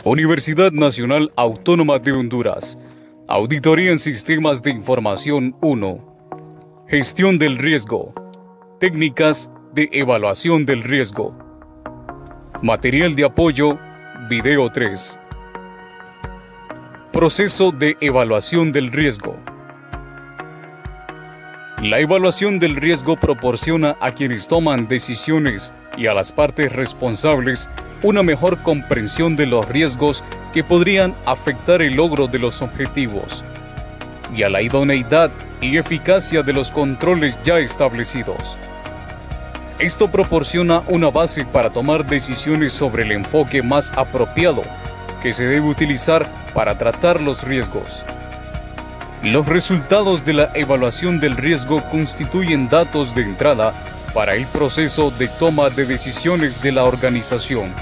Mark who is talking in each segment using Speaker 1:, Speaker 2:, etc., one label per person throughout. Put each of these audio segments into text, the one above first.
Speaker 1: Universidad Nacional Autónoma de Honduras. Auditoría en Sistemas de Información 1. Gestión del riesgo. Técnicas de evaluación del riesgo. Material de apoyo, video 3. Proceso de evaluación del riesgo. La evaluación del riesgo proporciona a quienes toman decisiones y a las partes responsables una mejor comprensión de los riesgos que podrían afectar el logro de los objetivos y a la idoneidad y eficacia de los controles ya establecidos. Esto proporciona una base para tomar decisiones sobre el enfoque más apropiado que se debe utilizar para tratar los riesgos. Los resultados de la evaluación del riesgo constituyen datos de entrada para el proceso de toma de decisiones de la organización.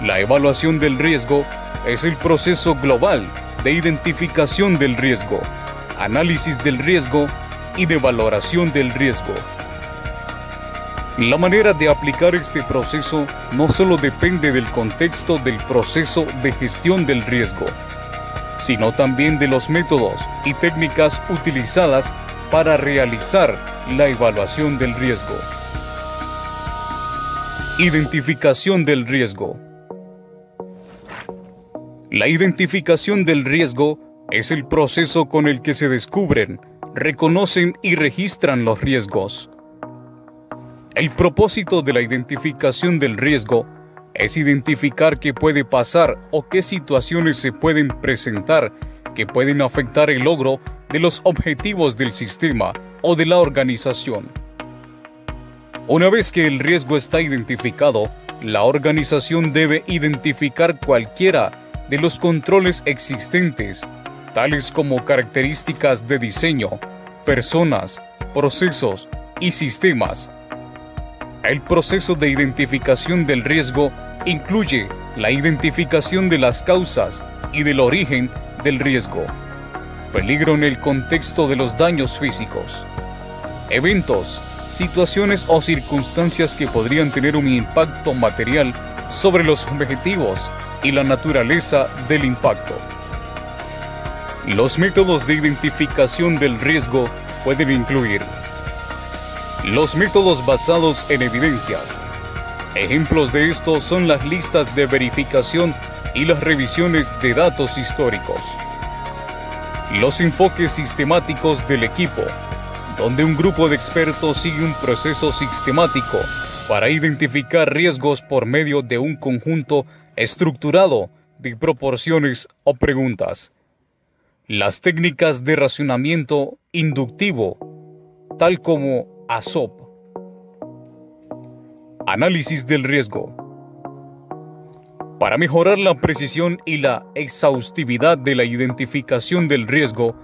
Speaker 1: La evaluación del riesgo es el proceso global de identificación del riesgo, análisis del riesgo y de valoración del riesgo. La manera de aplicar este proceso no solo depende del contexto del proceso de gestión del riesgo, sino también de los métodos y técnicas utilizadas para realizar la evaluación del riesgo. Identificación del riesgo. La identificación del riesgo es el proceso con el que se descubren, reconocen y registran los riesgos. El propósito de la identificación del riesgo es identificar qué puede pasar o qué situaciones se pueden presentar que pueden afectar el logro de los objetivos del sistema o de la organización. Una vez que el riesgo está identificado, la organización debe identificar cualquiera de los controles existentes, tales como características de diseño, personas, procesos y sistemas. El proceso de identificación del riesgo incluye la identificación de las causas y del origen del riesgo, peligro en el contexto de los daños físicos, eventos, situaciones o circunstancias que podrían tener un impacto material sobre los objetivos y la naturaleza del impacto. Los métodos de identificación del riesgo pueden incluir los métodos basados en evidencias. Ejemplos de esto son las listas de verificación y las revisiones de datos históricos. Los enfoques sistemáticos del equipo, donde un grupo de expertos sigue un proceso sistemático para identificar riesgos por medio de un conjunto estructurado de proporciones o preguntas. Las técnicas de razonamiento inductivo, tal como ASOP. Análisis del riesgo. Para mejorar la precisión y la exhaustividad de la identificación del riesgo,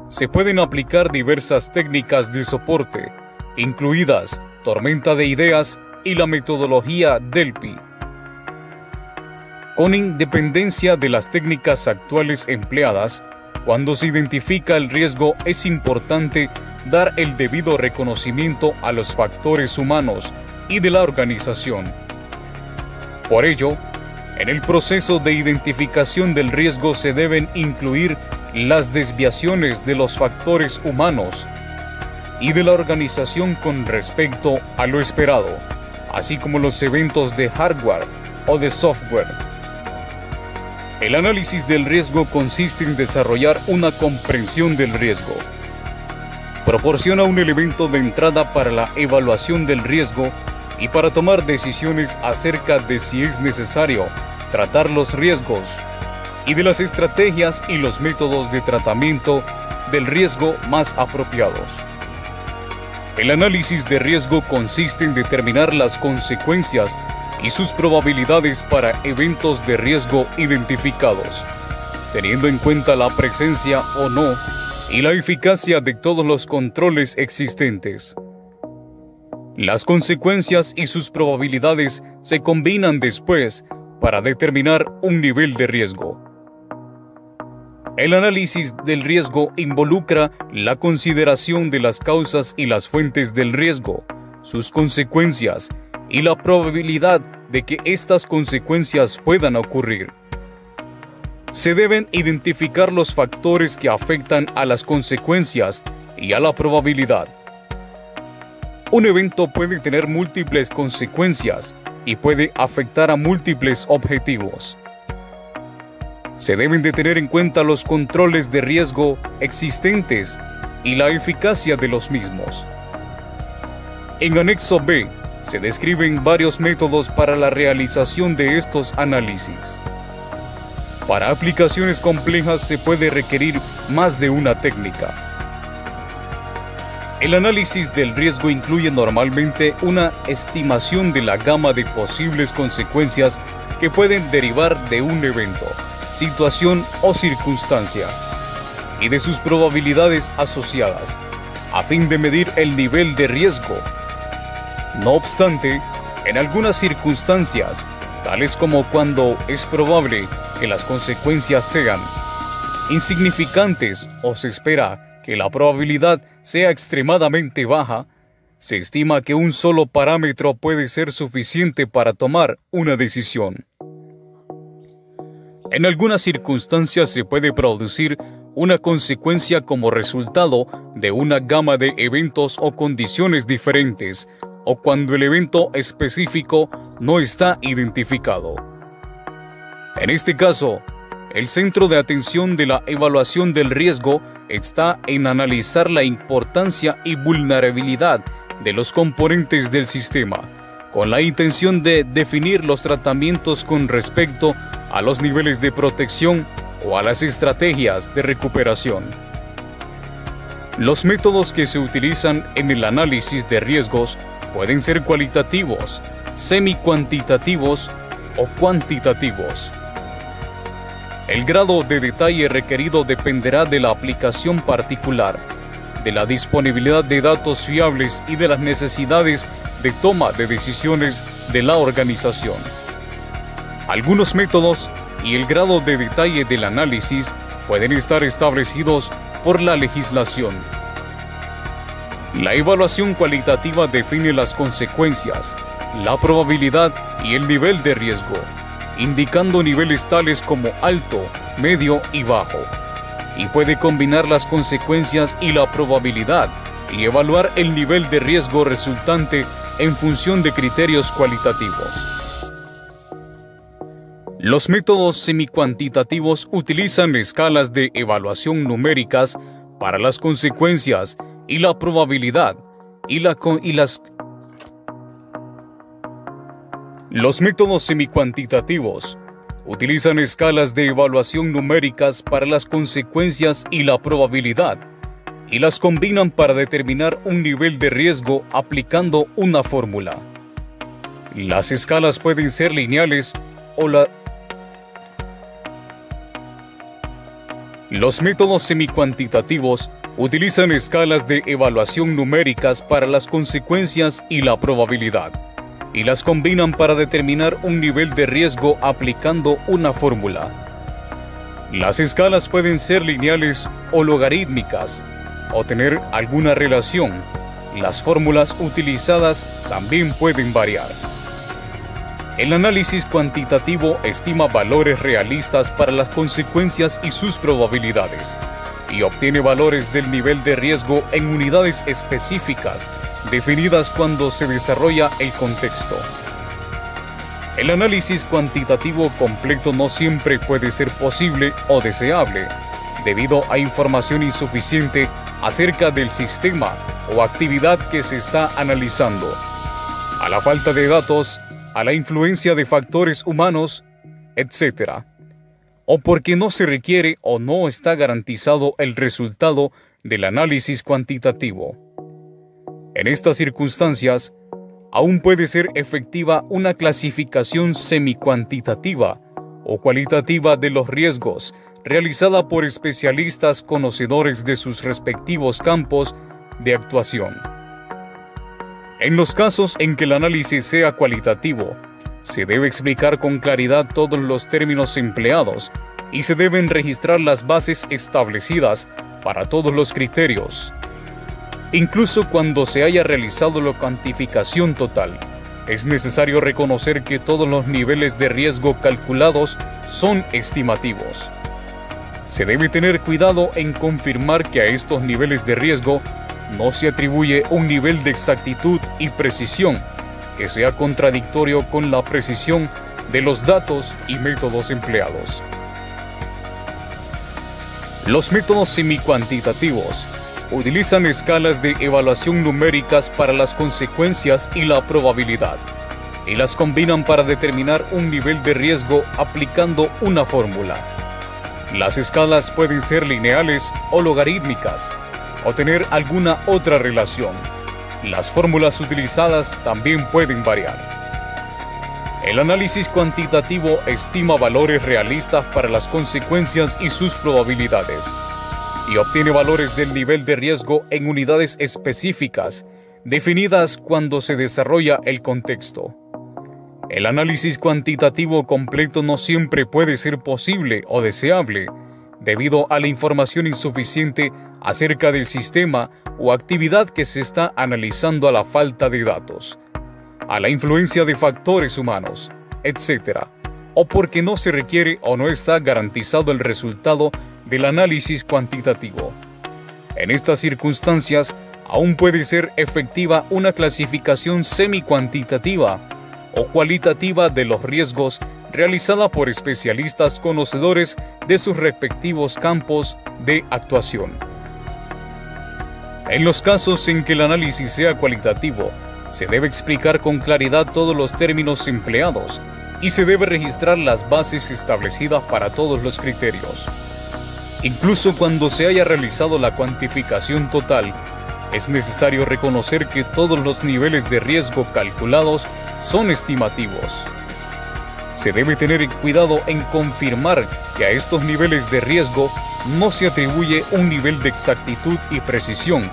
Speaker 1: se pueden aplicar diversas técnicas de soporte, incluidas tormenta de ideas y la metodología DELPI. Con independencia de las técnicas actuales empleadas, cuando se identifica el riesgo es importante dar el debido reconocimiento a los factores humanos y de la organización. Por ello, en el proceso de identificación del riesgo se deben incluir las desviaciones de los factores humanos y de la organización con respecto a lo esperado, así como los eventos de hardware o de software. El análisis del riesgo consiste en desarrollar una comprensión del riesgo. Proporciona un elemento de entrada para la evaluación del riesgo y para tomar decisiones acerca de si es necesario tratar los riesgos y de las estrategias y los métodos de tratamiento del riesgo más apropiados. El análisis de riesgo consiste en determinar las consecuencias y sus probabilidades para eventos de riesgo identificados, teniendo en cuenta la presencia o no y la eficacia de todos los controles existentes. Las consecuencias y sus probabilidades se combinan después para determinar un nivel de riesgo. El análisis del riesgo involucra la consideración de las causas y las fuentes del riesgo, sus consecuencias y la probabilidad de que estas consecuencias puedan ocurrir. Se deben identificar los factores que afectan a las consecuencias y a la probabilidad. Un evento puede tener múltiples consecuencias y puede afectar a múltiples objetivos. Se deben de tener en cuenta los controles de riesgo existentes y la eficacia de los mismos. En anexo B se describen varios métodos para la realización de estos análisis. Para aplicaciones complejas se puede requerir más de una técnica. El análisis del riesgo incluye normalmente una estimación de la gama de posibles consecuencias que pueden derivar de un evento, situación o circunstancia, y de sus probabilidades asociadas, a fin de medir el nivel de riesgo. No obstante, en algunas circunstancias, tales como cuando es probable que las consecuencias sean insignificantes o se espera que la probabilidad sea extremadamente baja, se estima que un solo parámetro puede ser suficiente para tomar una decisión. En algunas circunstancias se puede producir una consecuencia como resultado de una gama de eventos o condiciones diferentes, o cuando el evento específico no está identificado. En este caso, el centro de atención de la evaluación del riesgo está en analizar la importancia y vulnerabilidad de los componentes del sistema, con la intención de definir los tratamientos con respecto a los niveles de protección o a las estrategias de recuperación. Los métodos que se utilizan en el análisis de riesgos pueden ser cualitativos, semi-cuantitativos o cuantitativos. El grado de detalle requerido dependerá de la aplicación particular, de la disponibilidad de datos fiables y de las necesidades de toma de decisiones de la organización. Algunos métodos y el grado de detalle del análisis pueden estar establecidos por la legislación. La evaluación cualitativa define las consecuencias, la probabilidad y el nivel de riesgo, indicando niveles tales como alto, medio y bajo, y puede combinar las consecuencias y la probabilidad y evaluar el nivel de riesgo resultante en función de criterios cualitativos. Los métodos semicuantitativos utilizan escalas de evaluación numéricas para las consecuencias y la probabilidad Los métodos semicuantitativos utilizan escalas de evaluación numéricas para las consecuencias y la probabilidad, y las combinan para determinar un nivel de riesgo aplicando una fórmula. Las escalas pueden ser lineales o Los métodos semicuantitativos utilizan escalas de evaluación numéricas para las consecuencias y la probabilidad, y las combinan para determinar un nivel de riesgo aplicando una fórmula. Las escalas pueden ser lineales o logarítmicas, o tener alguna relación. Las fórmulas utilizadas también pueden variar. El análisis cuantitativo estima valores realistas para las consecuencias y sus probabilidades, y obtiene valores del nivel de riesgo en unidades específicas definidas cuando se desarrolla el contexto. El análisis cuantitativo completo no siempre puede ser posible o deseable, debido a información insuficiente acerca del sistema o actividad que se está analizando, a la falta de datos, a la influencia de factores humanos, etc., o porque no se requiere o no está garantizado el resultado del análisis cuantitativo. En estas circunstancias, aún puede ser efectiva una clasificación semicuantitativa o cualitativa de los riesgos, realizada por especialistas conocedores de sus respectivos campos de actuación. En los casos en que el análisis sea cualitativo, se debe explicar con claridad todos los términos empleados y se deben registrar las bases establecidas para todos los criterios. Incluso cuando se haya realizado la cuantificación total, es necesario reconocer que todos los niveles de riesgo calculados son estimativos. Se debe tener cuidado en confirmar que a estos niveles de riesgo no se atribuye un nivel de exactitud y precisión que sea contradictorio con la precisión de los datos y métodos empleados. Los métodos semicuantitativos utilizan escalas de evaluación numéricas para las consecuencias y la probabilidad, y las combinan para determinar un nivel de riesgo aplicando una fórmula. Las escalas pueden ser lineales o logarítmicas, o tener alguna otra relación. Las fórmulas utilizadas también pueden variar. El análisis cuantitativo estima valores realistas para las consecuencias y sus probabilidades, y obtiene valores del nivel de riesgo en unidades específicas, definidas cuando se desarrolla el contexto. El análisis cuantitativo completo no siempre puede ser posible o deseable, debido a la información insuficiente acerca del sistema o actividad que se está analizando, a la falta de datos, a la influencia de factores humanos, etc., o porque no se requiere o no está garantizado el resultado del análisis cuantitativo. En estas circunstancias, aún puede ser efectiva una clasificación semi-cuantitativa o cualitativa de los riesgos realizada por especialistas conocedores de sus respectivos campos de actuación. En los casos en que el análisis sea cualitativo, se debe explicar con claridad todos los términos empleados y se debe registrar las bases establecidas para todos los criterios. Incluso cuando se haya realizado la cuantificación total, es necesario reconocer que todos los niveles de riesgo calculados son estimativos. Se debe tener cuidado en confirmar que a estos niveles de riesgo no se atribuye un nivel de exactitud y precisión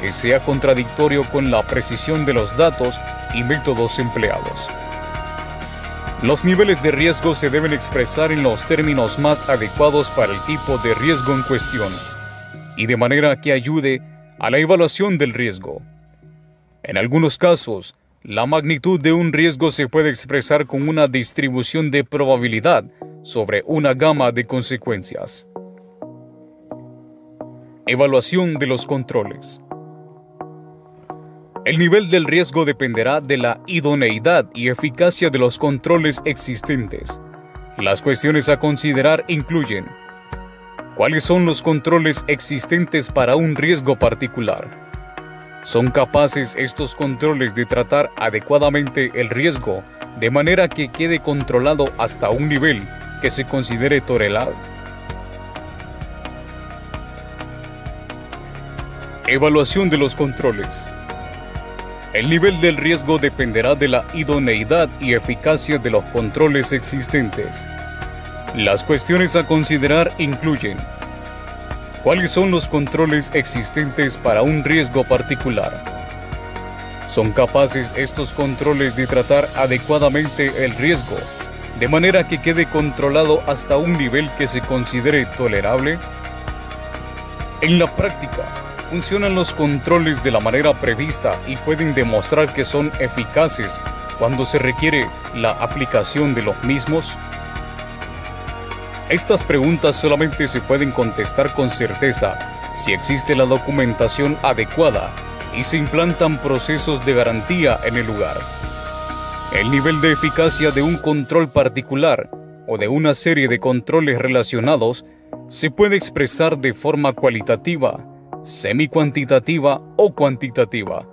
Speaker 1: que sea contradictorio con la precisión de los datos y métodos empleados. Los niveles de riesgo se deben expresar en los términos más adecuados para el tipo de riesgo en cuestión y de manera que ayude a la evaluación del riesgo. En algunos casos, la magnitud de un riesgo se puede expresar con una distribución de probabilidad sobre una gama de consecuencias. Evaluación de los controles. El nivel del riesgo dependerá de la idoneidad y eficacia de los controles existentes. Las cuestiones a considerar incluyen: ¿cuáles son los controles existentes para un riesgo particular? ¿Son capaces estos controles de tratar adecuadamente el riesgo de manera que quede controlado hasta un nivel que se considere tolerable? Evaluación de los controles. El nivel del riesgo dependerá de la idoneidad y eficacia de los controles existentes. Las cuestiones a considerar incluyen: ¿cuáles son los controles existentes para un riesgo particular? ¿Son capaces estos controles de tratar adecuadamente el riesgo de manera que quede controlado hasta un nivel que se considere tolerable? En la práctica, ¿funcionan los controles de la manera prevista y pueden demostrar que son eficaces cuando se requiere la aplicación de los mismos? Estas preguntas solamente se pueden contestar con certeza si existe la documentación adecuada y se implantan procesos de garantía en el lugar. El nivel de eficacia de un control particular o de una serie de controles relacionados se puede expresar de forma cualitativa, semi-cuantitativa o cuantitativa.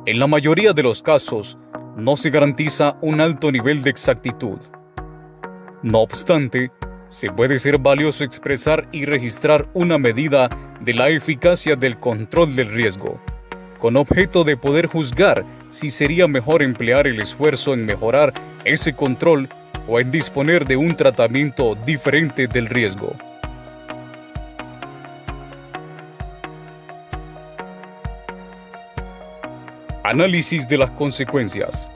Speaker 1: En la mayoría de los casos, no se garantiza un alto nivel de exactitud. No obstante, se puede ser valioso expresar y registrar una medida de la eficacia del control del riesgo, con objeto de poder juzgar si sería mejor emplear el esfuerzo en mejorar ese control o en disponer de un tratamiento diferente del riesgo. Análisis de las consecuencias.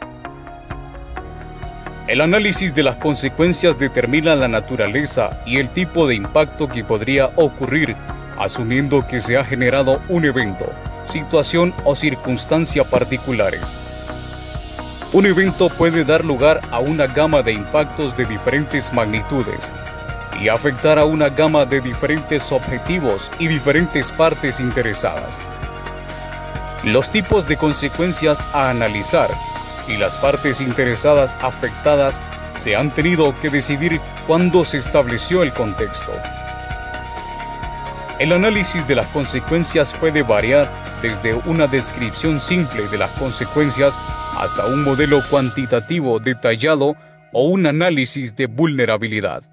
Speaker 1: El análisis de las consecuencias determina la naturaleza y el tipo de impacto que podría ocurrir, asumiendo que se ha generado un evento, situación o circunstancia particulares. Un evento puede dar lugar a una gama de impactos de diferentes magnitudes, y afectar a una gama de diferentes objetivos y diferentes partes interesadas. Los tipos de consecuencias a analizar y las partes interesadas afectadas se han tenido que decidir cuando se estableció el contexto. El análisis de las consecuencias puede variar desde una descripción simple de las consecuencias hasta un modelo cuantitativo detallado o un análisis de vulnerabilidad.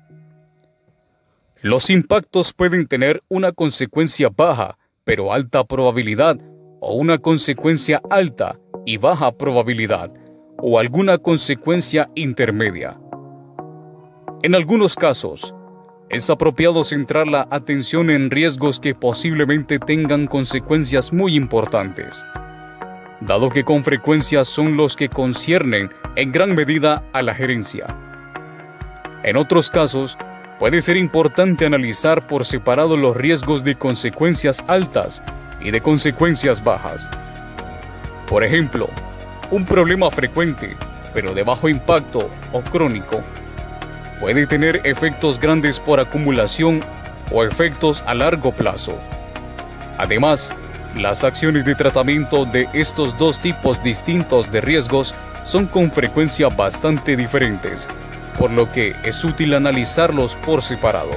Speaker 1: Los impactos pueden tener una consecuencia baja pero alta probabilidad o una consecuencia alta y baja probabilidad o alguna consecuencia intermedia. En algunos casos, es apropiado centrar la atención en riesgos que posiblemente tengan consecuencias muy importantes, dado que con frecuencia son los que conciernen en gran medida a la gerencia. En otros casos, puede ser importante analizar por separado los riesgos de consecuencias altas y de consecuencias bajas. Por ejemplo, un problema frecuente, pero de bajo impacto o crónico, puede tener efectos grandes por acumulación o efectos a largo plazo. Además, las acciones de tratamiento de estos dos tipos distintos de riesgos son con frecuencia bastante diferentes, por lo que es útil analizarlos por separado.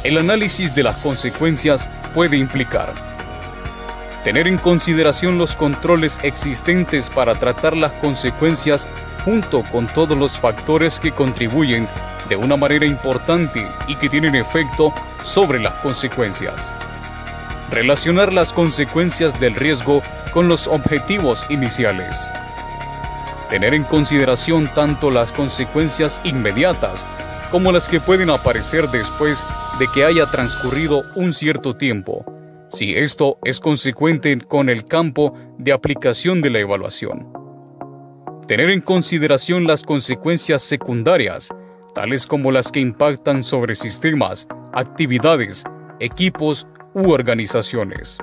Speaker 1: El análisis de las consecuencias puede implicar tener en consideración los controles existentes para tratar las consecuencias junto con todos los factores que contribuyen de una manera importante y que tienen efecto sobre las consecuencias. Relacionar las consecuencias del riesgo con los objetivos iniciales. Tener en consideración tanto las consecuencias inmediatas como las que pueden aparecer después de que haya transcurrido un cierto tiempo, si esto es consecuente con el campo de aplicación de la evaluación. Tener en consideración las consecuencias secundarias, tales como las que impactan sobre sistemas, actividades, equipos u organizaciones.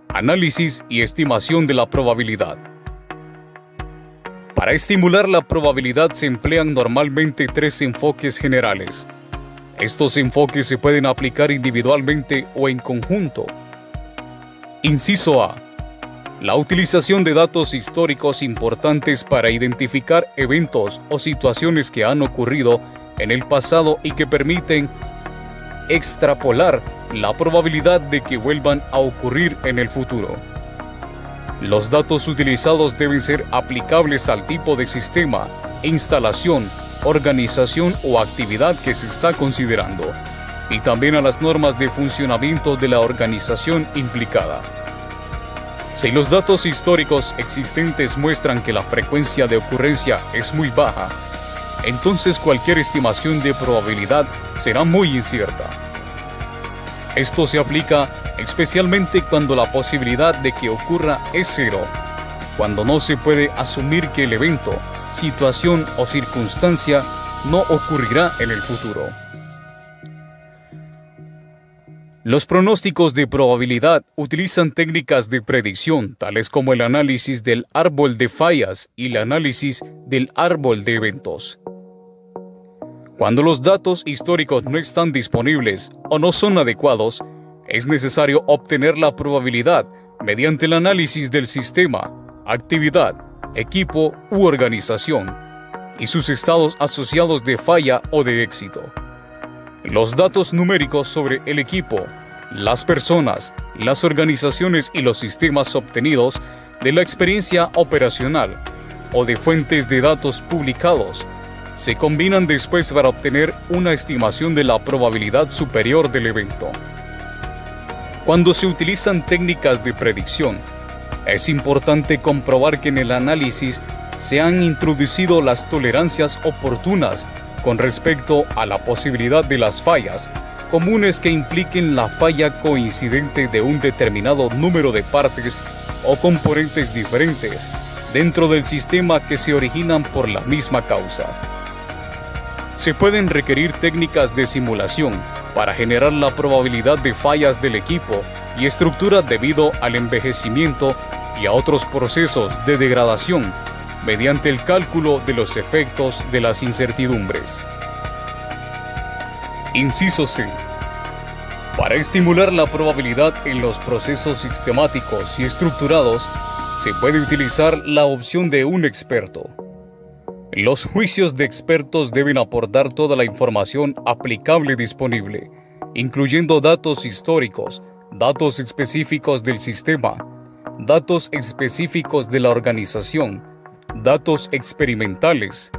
Speaker 1: Análisis y estimación de la probabilidad. Para estimular la probabilidad se emplean normalmente tres enfoques generales. Estos enfoques se pueden aplicar individualmente o en conjunto. Inciso A. La utilización de datos históricos importantes para identificar eventos o situaciones que han ocurrido en el pasado y que permiten extrapolar la probabilidad de que vuelvan a ocurrir en el futuro. Los datos utilizados deben ser aplicables al tipo de sistema, instalación, organización o actividad que se está considerando, y también a las normas de funcionamiento de la organización implicada. Si los datos históricos existentes muestran que la frecuencia de ocurrencia es muy baja, entonces cualquier estimación de probabilidad será muy incierta. Esto se aplica especialmente cuando la posibilidad de que ocurra es cero, cuando no se puede asumir que el evento, situación o circunstancia no ocurrirá en el futuro. Los pronósticos de probabilidad utilizan técnicas de predicción, tales como el análisis del árbol de fallas y el análisis del árbol de eventos. Cuando los datos históricos no están disponibles o no son adecuados, es necesario obtener la probabilidad mediante el análisis del sistema, actividad, equipo u organización y sus estados asociados de falla o de éxito. Los datos numéricos sobre el equipo, las personas, las organizaciones y los sistemas obtenidos de la experiencia operacional o de fuentes de datos publicados se combinan después para obtener una estimación de la probabilidad superior del evento. Cuando se utilizan técnicas de predicción, es importante comprobar que en el análisis se han introducido las tolerancias oportunas con respecto a la posibilidad de las fallas comunes que impliquen la falla coincidente de un determinado número de partes o componentes diferentes dentro del sistema que se originan por la misma causa. Se pueden requerir técnicas de simulación para generar la probabilidad de fallas del equipo y estructura debido al envejecimiento y a otros procesos de degradación mediante el cálculo de los efectos de las incertidumbres. Inciso C. Para estimular la probabilidad en los procesos sistemáticos y estructurados, se puede utilizar la opción de un experto. Los juicios de expertos deben aportar toda la información aplicable disponible, incluyendo datos históricos, datos específicos del sistema, datos específicos de la organización, datos experimentales,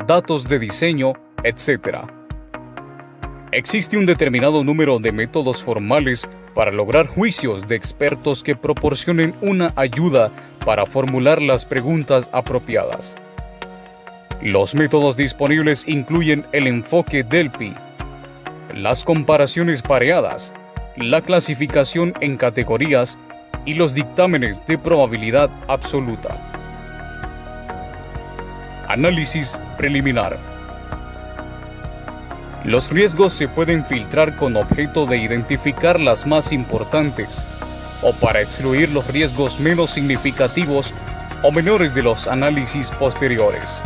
Speaker 1: datos de diseño, etc. Existe un determinado número de métodos formales para lograr juicios de expertos que proporcionen una ayuda para formular las preguntas apropiadas. Los métodos disponibles incluyen el enfoque Delphi, las comparaciones pareadas, la clasificación en categorías y los dictámenes de probabilidad absoluta. Análisis preliminar. Los riesgos se pueden filtrar con objeto de identificar las más importantes o para excluir los riesgos menos significativos o menores de los análisis posteriores.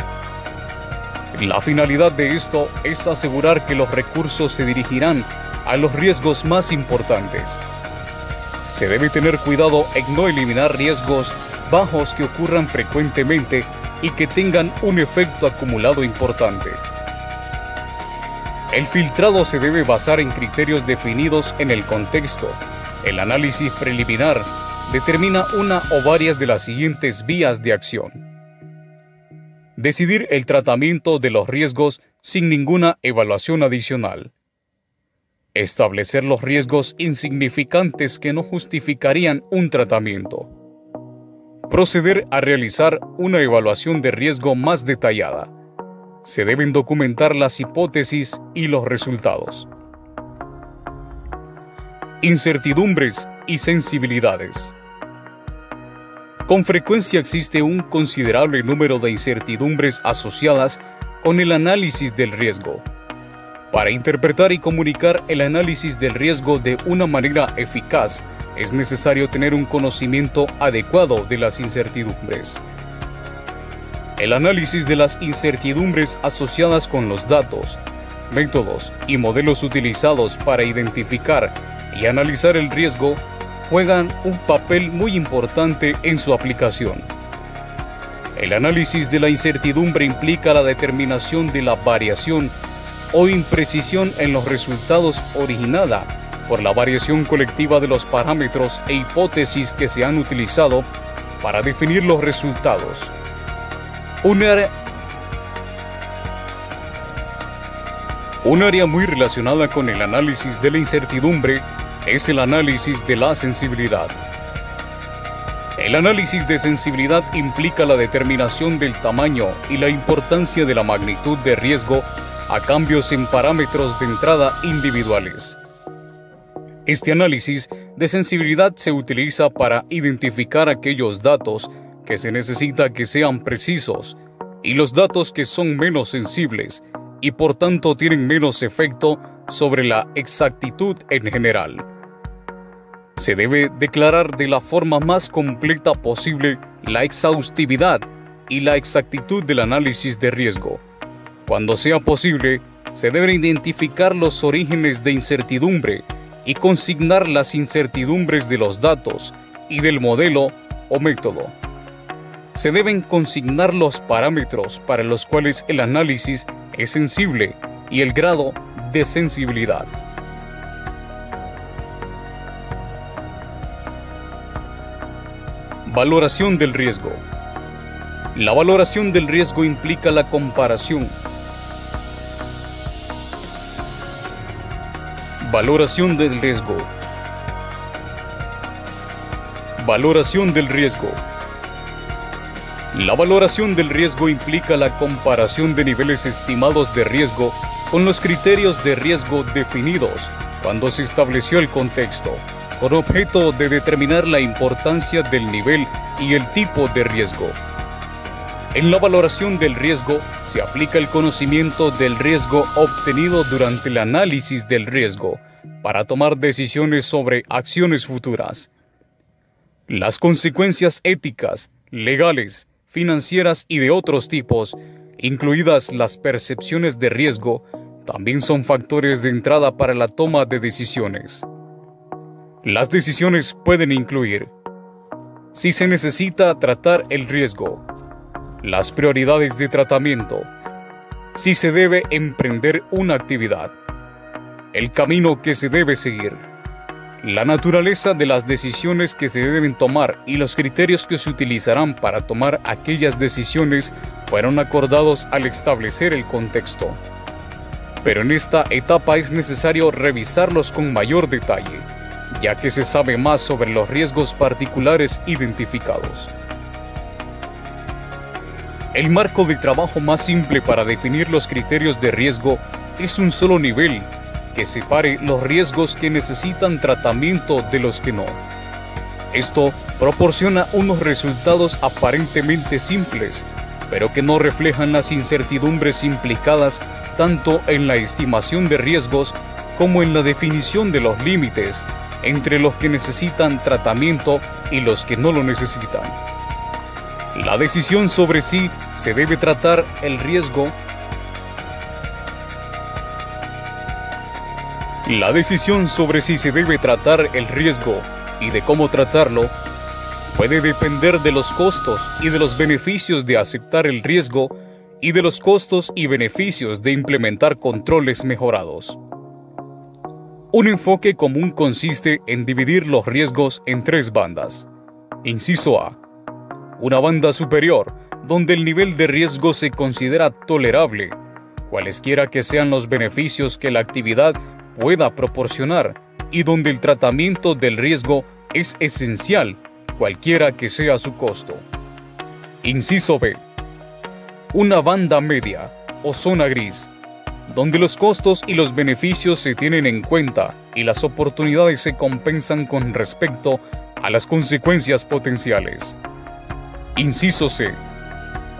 Speaker 1: La finalidad de esto es asegurar que los recursos se dirigirán a los riesgos más importantes. Se debe tener cuidado en no eliminar riesgos bajos que ocurran frecuentemente y que tengan un efecto acumulado importante. El filtrado se debe basar en criterios definidos en el contexto. El análisis preliminar determina una o varias de las siguientes vías de acción. Decidir el tratamiento de los riesgos sin ninguna evaluación adicional. Establecer los riesgos insignificantes que no justificarían un tratamiento. Proceder a realizar una evaluación de riesgo más detallada. Se deben documentar las hipótesis y los resultados. Incertidumbres y sensibilidades. Con frecuencia existe un considerable número de incertidumbres asociadas con el análisis del riesgo. Para interpretar y comunicar el análisis del riesgo de una manera eficaz, es necesario tener un conocimiento adecuado de las incertidumbres. El análisis de las incertidumbres asociadas con los datos, métodos y modelos utilizados para identificar y analizar el riesgo juegan un papel muy importante en su aplicación. El análisis de la incertidumbre implica la determinación de la variación o imprecisión en los resultados originada por la variación colectiva de los parámetros e hipótesis que se han utilizado para definir los resultados. Un área muy relacionada con el análisis de la incertidumbre es el análisis de la sensibilidad. El análisis de sensibilidad implica la determinación del tamaño y la importancia de la magnitud de riesgo a cambios en parámetros de entrada individuales. Este análisis de sensibilidad se utiliza para identificar aquellos datos que se necesita que sean precisos y los datos que son menos sensibles y por tanto tienen menos efecto sobre la exactitud en general. Se debe declarar de la forma más completa posible la exhaustividad y la exactitud del análisis de riesgo. Cuando sea posible, se deben identificar los orígenes de incertidumbre y consignar las incertidumbres de los datos y del modelo o método. Se deben consignar los parámetros para los cuales el análisis es sensible y el grado de sensibilidad. Valoración del riesgo. La valoración del riesgo implica la comparación. Valoración del riesgo. Valoración del riesgo. La valoración del riesgo implica la comparación de niveles estimados de riesgo con los criterios de riesgo definidos cuando se estableció el contexto, con objeto de determinar la importancia del nivel y el tipo de riesgo. En la valoración del riesgo se aplica el conocimiento del riesgo obtenido durante el análisis del riesgo para tomar decisiones sobre acciones futuras. Las consecuencias éticas, legales, financieras y de otros tipos, incluidas las percepciones de riesgo, también son factores de entrada para la toma de decisiones. Las decisiones pueden incluir si se necesita tratar el riesgo, las prioridades de tratamiento, si se debe emprender una actividad, el camino que se debe seguir, la naturaleza de las decisiones que se deben tomar y los criterios que se utilizarán para tomar aquellas decisiones fueron acordados al establecer el contexto. Pero en esta etapa es necesario revisarlos con mayor detalle, ya que se sabe más sobre los riesgos particulares identificados. El marco de trabajo más simple para definir los criterios de riesgo es un solo nivel que separe los riesgos que necesitan tratamiento de los que no. Esto proporciona unos resultados aparentemente simples, pero que no reflejan las incertidumbres implicadas tanto en la estimación de riesgos como en la definición de los límites entre los que necesitan tratamiento y los que no lo necesitan. La decisión sobre si se debe tratar el riesgo. La decisión sobre si se debe tratar el riesgo y de cómo tratarlo puede depender de los costos y de los beneficios de aceptar el riesgo y de los costos y beneficios de implementar controles mejorados. Un enfoque común consiste en dividir los riesgos en tres bandas. Inciso A. Una banda superior, donde el nivel de riesgo se considera tolerable, cualesquiera que sean los beneficios que la actividad pueda proporcionar, y donde el tratamiento del riesgo es esencial, cualquiera que sea su costo. Inciso B. Una banda media, o zona gris, donde los costos y los beneficios se tienen en cuenta y las oportunidades se compensan con respecto a las consecuencias potenciales. Inciso C.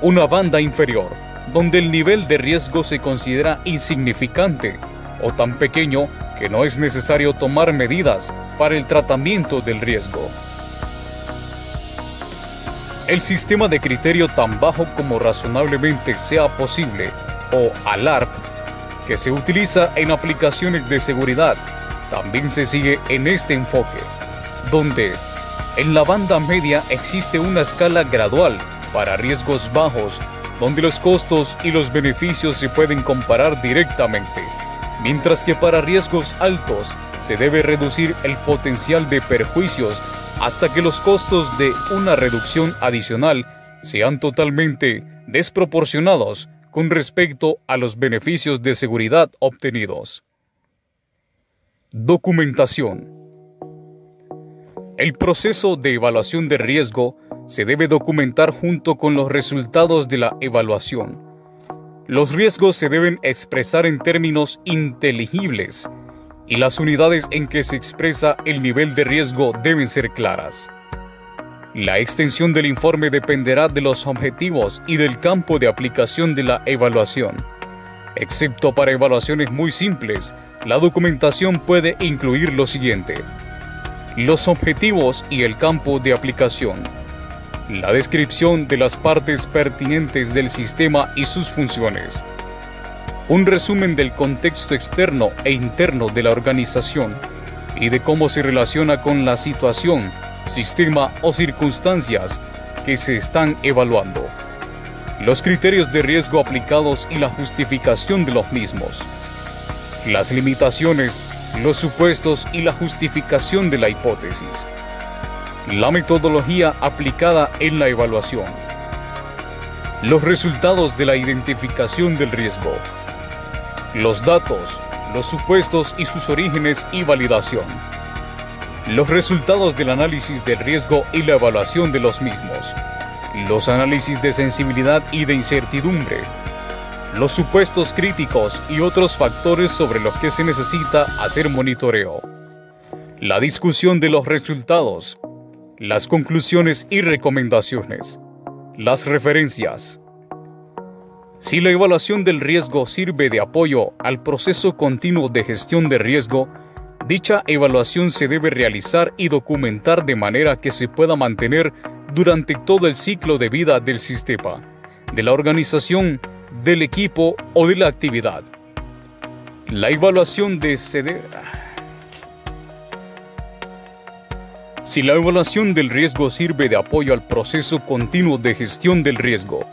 Speaker 1: Una banda inferior, donde el nivel de riesgo se considera insignificante o tan pequeño que no es necesario tomar medidas para el tratamiento del riesgo. El sistema de criterio tan bajo como razonablemente sea posible, o ALARP, que se utiliza en aplicaciones de seguridad, también se sigue en este enfoque, donde en la banda media existe una escala gradual para riesgos bajos, donde los costos y los beneficios se pueden comparar directamente, mientras que para riesgos altos se debe reducir el potencial de perjuicios hasta que los costos de una reducción adicional sean totalmente desproporcionados con respecto a los beneficios de seguridad obtenidos. Documentación. El proceso de evaluación de riesgo se debe documentar junto con los resultados de la evaluación. Los riesgos se deben expresar en términos inteligibles y las unidades en que se expresa el nivel de riesgo deben ser claras. La extensión del informe dependerá de los objetivos y del campo de aplicación de la evaluación. Excepto para evaluaciones muy simples, la documentación puede incluir lo siguiente: los objetivos y el campo de aplicación, la descripción de las partes pertinentes del sistema y sus funciones, un resumen del contexto externo e interno de la organización y de cómo se relaciona con la situación, sistema o circunstancias que se están evaluando, los criterios de riesgo aplicados y la justificación de los mismos, las limitaciones, los supuestos y la justificación de la hipótesis, la metodología aplicada en la evaluación, los resultados de la identificación del riesgo, los datos, los supuestos y sus orígenes y validación, los resultados del análisis del riesgo y la evaluación de los mismos, los análisis de sensibilidad y de incertidumbre, los supuestos críticos y otros factores sobre los que se necesita hacer monitoreo, la discusión de los resultados, las conclusiones y recomendaciones, las referencias. Si la evaluación del riesgo sirve de apoyo al proceso continuo de gestión de riesgo, dicha evaluación se debe realizar y documentar de manera que se pueda mantener durante todo el ciclo de vida del sistema, de la organización, del equipo o de la actividad. La evaluación Si la evaluación del riesgo sirve de apoyo al proceso continuo de gestión del riesgo,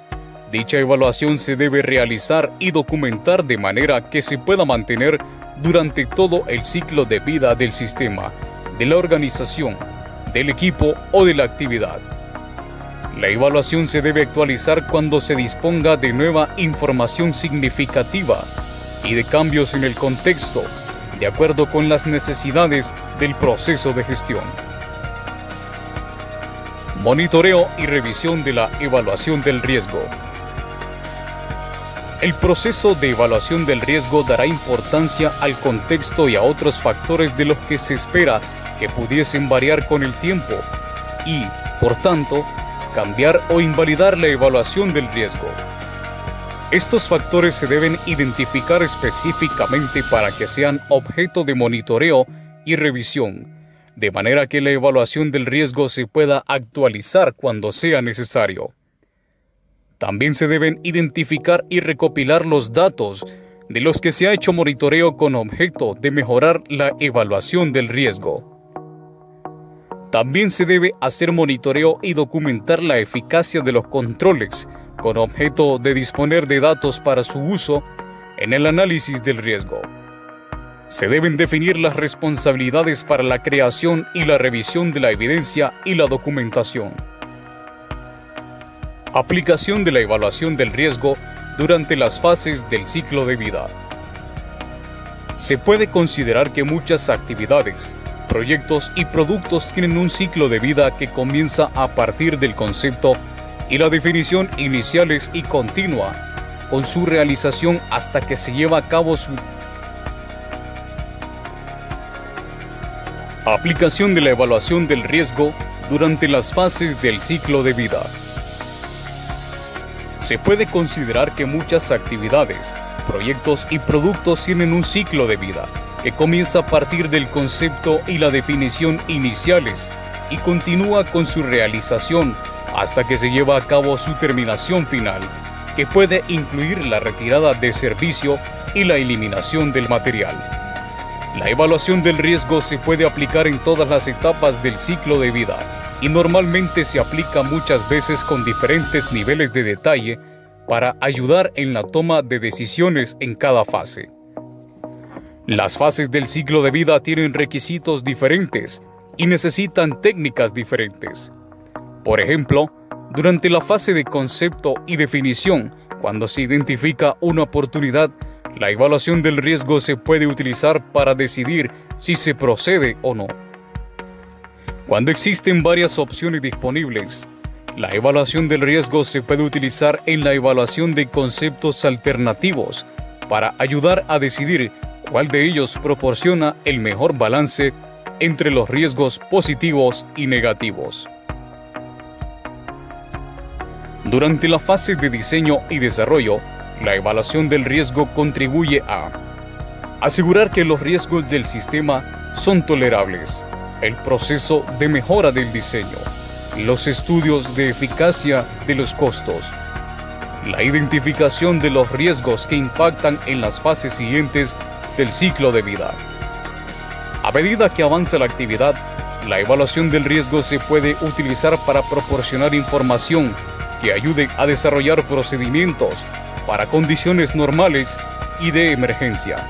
Speaker 1: dicha evaluación se debe realizar y documentar de manera que se pueda mantener durante todo el ciclo de vida del sistema, de la organización, del equipo o de la actividad. La evaluación se debe actualizar cuando se disponga de nueva información significativa y de cambios en el contexto, de acuerdo con las necesidades del proceso de gestión. Monitoreo y revisión de la evaluación del riesgo. El proceso de evaluación del riesgo dará importancia al contexto y a otros factores de los que se espera que pudiesen variar con el tiempo y, por tanto, cambiar o invalidar la evaluación del riesgo. Estos factores se deben identificar específicamente para que sean objeto de monitoreo y revisión, de manera que la evaluación del riesgo se pueda actualizar cuando sea necesario. También se deben identificar y recopilar los datos de los que se ha hecho monitoreo con objeto de mejorar la evaluación del riesgo. También se debe hacer monitoreo y documentar la eficacia de los controles con objeto de disponer de datos para su uso en el análisis del riesgo. Se deben definir las responsabilidades para la creación y la revisión de la evidencia y la documentación. Aplicación de la evaluación del riesgo durante las fases del ciclo de vida. Se puede considerar que muchas actividades, proyectos y productos tienen un ciclo de vida que comienza a partir del concepto y la definición iniciales y continua, con su realización hasta que se lleva a cabo su aplicación de la evaluación del riesgo durante las fases del ciclo de vida. Se puede considerar que muchas actividades, proyectos y productos tienen un ciclo de vida que comienza a partir del concepto y la definición iniciales y continúa con su realización hasta que se lleva a cabo su terminación final, que puede incluir la retirada de servicio y la eliminación del material. La evaluación del riesgo se puede aplicar en todas las etapas del ciclo de vida y normalmente se aplica muchas veces con diferentes niveles de detalle para ayudar en la toma de decisiones en cada fase. Las fases del ciclo de vida tienen requisitos diferentes y necesitan técnicas diferentes. Por ejemplo, durante la fase de concepto y definición, cuando se identifica una oportunidad, la evaluación del riesgo se puede utilizar para decidir si se procede o no. Cuando existen varias opciones disponibles, la evaluación del riesgo se puede utilizar en la evaluación de conceptos alternativos para ayudar a decidir cuál de ellos proporciona el mejor balance entre los riesgos positivos y negativos. Durante la fase de diseño y desarrollo, la evaluación del riesgo contribuye a asegurar que los riesgos del sistema son tolerables, el proceso de mejora del diseño, los estudios de eficacia de los costos, la identificación de los riesgos que impactan en las fases siguientes del ciclo de vida. A medida que avanza la actividad, la evaluación del riesgo se puede utilizar para proporcionar información que ayude a desarrollar procedimientos para condiciones normales y de emergencia.